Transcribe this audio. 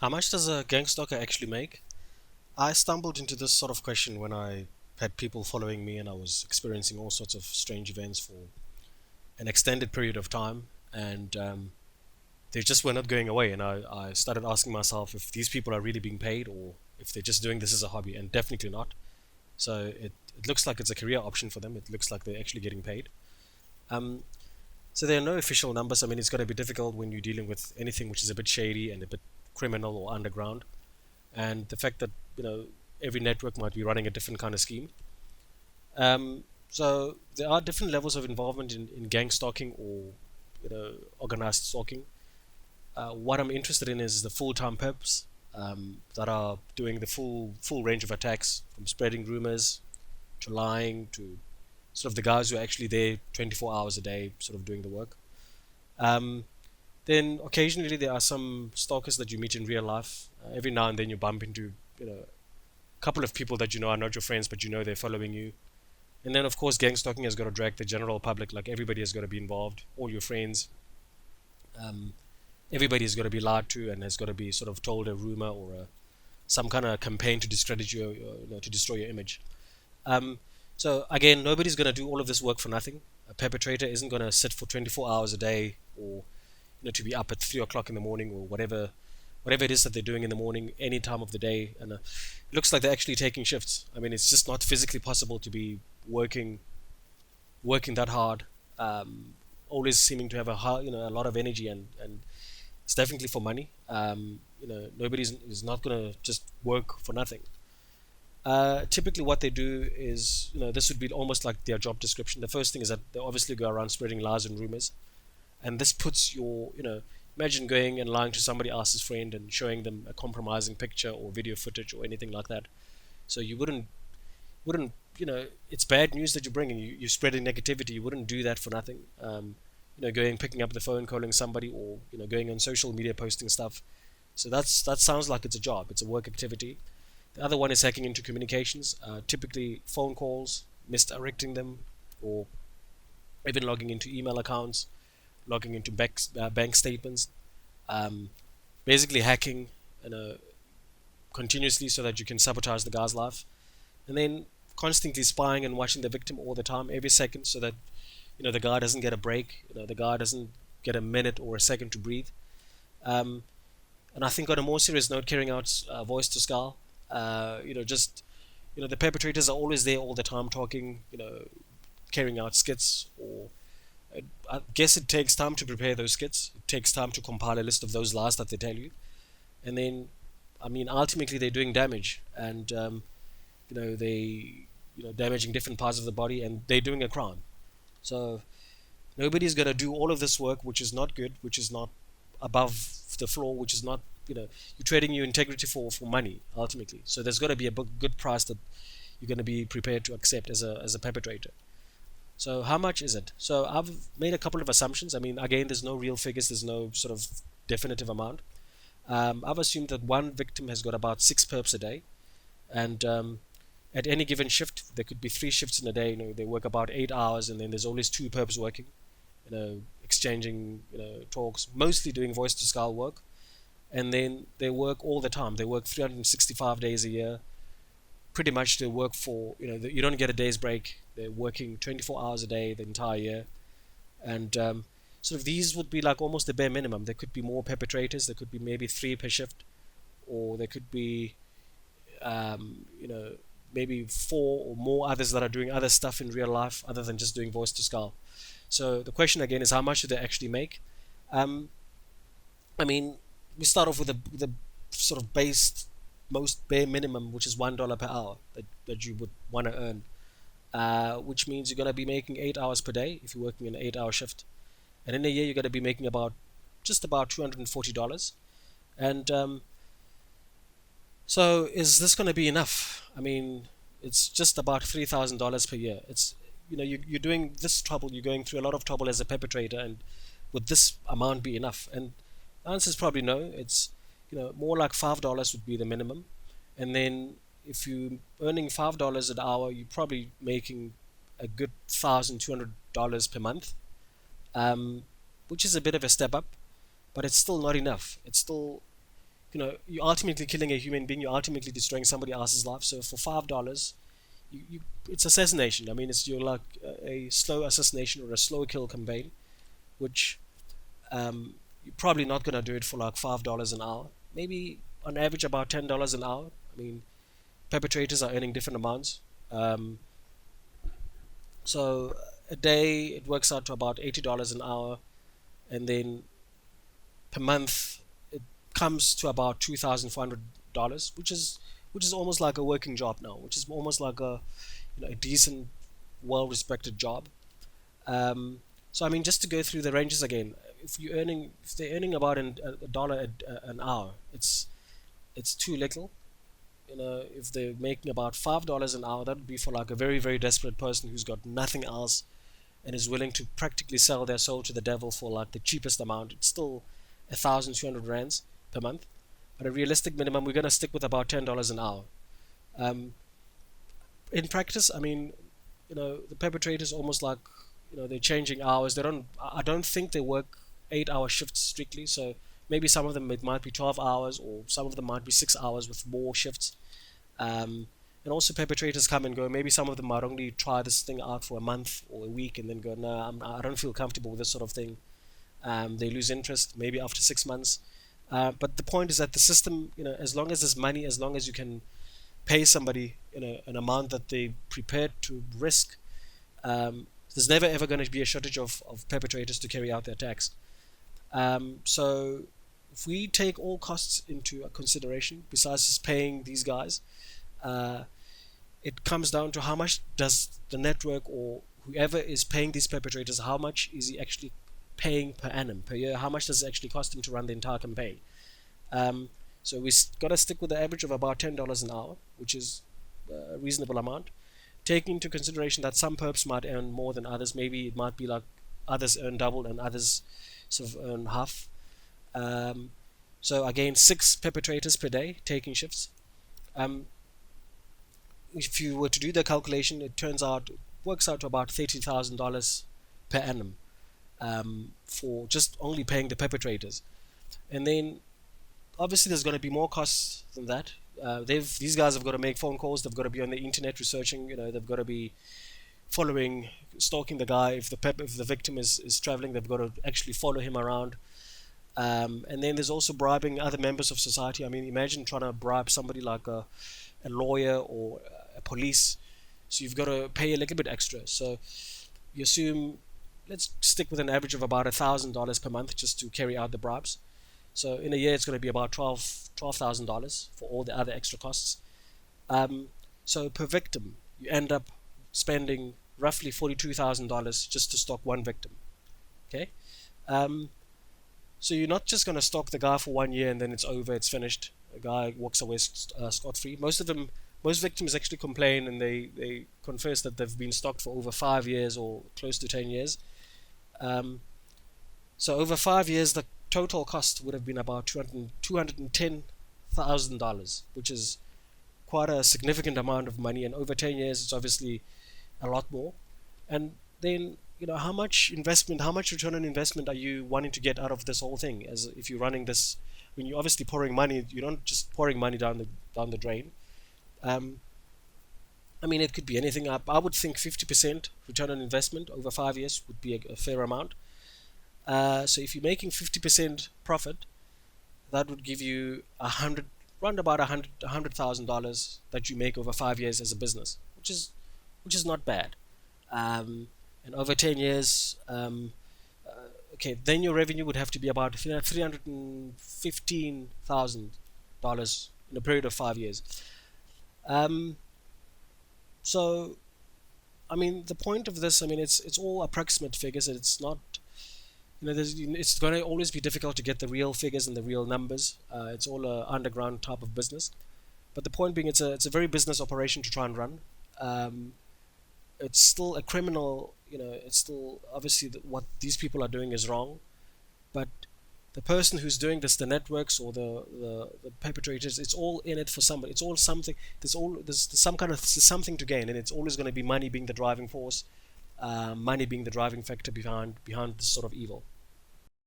How much does a gang stalker actually make? I stumbled into this sort of question when I had people following me and I was experiencing all sorts of strange events for an extended period of time, and they just were not going away. And I started asking myself if these people are really being paid or if they're just doing this as a hobby, and definitely not. So it looks like it's a career option for them. It looks like they're actually getting paid. Um, so there are no official numbers. I mean, it's going to be difficult when you're dealing with anything which is a bit shady and a bit criminal or underground. And the fact that every network might be running a different kind of scheme. So there are different levels of involvement in gang stalking or organized stalking. What I'm interested in is the full-time perps that are doing the full range of attacks, from spreading rumors to lying to sort of the guys who are actually there 24 hours a day, sort of doing the work. Um, then occasionally there are some stalkers that you meet in real life. Every now and then you bump into a couple of people that you know are not your friends, but you know they're following you. And then, of course, gang stalking has got to drag the general public. Like everybody has got to be involved. All your friends, um, everybody has got to be lied to and has got to be sort of told a rumor or some kind of campaign to discredit you, to destroy your image. Um, so again, nobody's going to do all of this work for nothing. A perpetrator isn't going to sit for 24 hours a day, or to be up at 3 o'clock in the morning or whatever it is that they're doing in the morning, any time of the day. And it looks like they're actually taking shifts. I mean, it's just not physically possible to be working working that hard, always seeming to have a lot of energy, and it's definitely for money. Nobody's is not going to just work for nothing. Typically, what they do is, this would be almost like their job description. The first thing is that they obviously go around spreading lies and rumors, and this puts imagine going and lying to somebody else's friend and showing them a compromising picture or video footage or anything like that. So you wouldn't it's bad news that you're bringing. You're spreading negativity. You wouldn't do that for nothing. Going, picking up the phone, calling somebody, or going on social media, posting stuff. So that sounds like it's a job. It's a work activity. The other one is hacking into communications, typically phone calls, misdirecting them, or even logging into email accounts, logging into bank statements, um, basically hacking, you know, continuously so that you can sabotage the guy's life, and then constantly spying and watching the victim all the time, every second, so that the guy doesn't get a break, the guy doesn't get a minute or a second to breathe. Um, and I think on a more serious note, carrying out voice to skull, just the perpetrators are always there all the time talking, carrying out skits or I guess it takes time to prepare those skits. It takes time to compile a list of those lies that they tell you, and then, I mean, ultimately they're doing damage, and they damaging different parts of the body, and they're doing a crime. So nobody's gonna do all of this work, which is not good, which is not above the floor, which is not you're trading your integrity for money ultimately. So there's got to be a good price that you're going to be prepared to accept as a perpetrator. So how much is it? So I've made a couple of assumptions. I mean, again, there's no real figures. There's no sort of definitive amount. I've assumed that one victim has got about 6 perps a day, and at any given shift, there could be 3 shifts in a day. They work about 8 hours, and then there's always 2 perps working. Exchanging talks, mostly doing voice to skull work, and then they work all the time. They work 365 days a year. Pretty much they work for you don't get a day's break. They're working 24 hours a day the entire year, and sort of these would be like almost the bare minimum. There could be more perpetrators. There could be maybe 3 per shift, or there could be um, you know maybe 4 or more others that are doing other stuff in real life other than just doing voice to skull. So the question again is, how much do they actually make? Um, I mean, we start off with the sort of base, most bare minimum, which is $1 per hour that you would want to earn, which means you're going to be making 8 hours per day if you're working an 8 hour shift. And in a year, you're going to be making just about $240. And so, is this going to be enough? I mean, it's just about $3,000 per year. You're doing this trouble, you're going through a lot of trouble as a perpetrator, and would this amount be enough? And the answer is probably no. It's more like $5 would be the minimum, and then if you're earning $5 an hour, you're probably making a good $1,200 per month, um, which is a bit of a step up, but it's still not enough. It's still you're ultimately killing a human being. You're ultimately destroying somebody else's life. So for $5, it's assassination. I mean, it's you're like a slow assassination or a slow kill campaign, which you're probably not gonna do it for like $5 an hour. Maybe on average about $10 an hour. I mean, perpetrators are earning different amounts. Um, so a day it works out to about $80 an hour, and then per month it comes to about $2,400, which is almost like a working job now, which is almost like a decent, well-respected job. So I mean, just to go through the ranges again, if they're earning about a dollar an hour, it's too little. If they're making about $5 an hour, that would be for like a very, very desperate person who's got nothing else and is willing to practically sell their soul to the devil for like the cheapest amount. It's still 1,200 rands per month, but a realistic minimum, we're gonna stick with about $10 an hour. Um, in practice, I mean, the perpetrators almost like, they're changing hours. They don't. I don't think they work 8-hour shifts strictly. So maybe some of them it might be 12 hours, or some of them might be 6 hours with more shifts. And also perpetrators come and go. Maybe some of them might only try this thing out for a month or a week and then go, no, I don't feel comfortable with this sort of thing. They lose interest maybe after 6 months. But the point is that the system, as long as there's money, as long as you can pay somebody, an amount that they prepared to risk, there's never ever going to be a shortage of perpetrators to carry out their attacks. So if we take all costs into consideration, besides just paying these guys, uh, it comes down to how much does the network or whoever is paying these perpetrators, how much is he actually paying per annum, per year? How much does it actually cost him to run the entire campaign? Um, so we got to stick with the average of about $10 an hour, which is a reasonable amount. Taking into consideration that some perps might earn more than others, maybe it might be like others earn double and others sort of earn half. Um, so again, 6 perpetrators per day taking shifts. Um, if you were to do the calculation, it works out to about $30,000 per annum, for just only paying the perpetrators. And then obviously there's going to be more costs than that. These guys have got to make phone calls. They've got to be on the internet researching. They've got to be following, stalking the guy. If the victim is traveling, they've got to actually follow him around. And then there's also bribing other members of society. I mean, imagine trying to bribe somebody like a lawyer or a police. So you've got to pay a little bit extra. So you assume, let's stick with an average of about $1,000 per month just to carry out the bribes. So in a year, it's going to be about $12,000 for all the other extra costs. So per victim, you end up spending roughly $42,000 just to stalk one victim. Okay. So you're not just going to stalk the guy for 1 year and then it's over, it's finished. A guy walks away scot-free. Most victims actually complain and they confess that they've been stalked for over 5 years or close to 10 years. So over 5 years, the total cost would have been about $210,000, which is quite a significant amount of money. And over 10 years, it's obviously a lot more. And then, how much return on investment are you wanting to get out of this whole thing? As if you're running this, when you're obviously pouring money, you're not just pouring money down the drain. I mean, it could be anything. I would think 50% return on investment over 5 years would be a fair amount. So if you're making 50% profit, that would give you around about $100,000 that you make over 5 years as a business, which is not bad. And over 10 years, okay, then your revenue would have to be about $315,000 in a period of 5 years. So, I mean, the point of this, I mean, it's all approximate figures. It's not, it's going to always be difficult to get the real figures and the real numbers. It's all a underground type of business. But the point being, it's a very business operation to try and run. It's still a criminal, it's still obviously what these people are doing is wrong. But the person who's doing this, the networks or the perpetrators, it's all in it for somebody. It's all something. There's something to gain, and it's always going to be money being the driving force, money being the driving factor behind this sort of evil.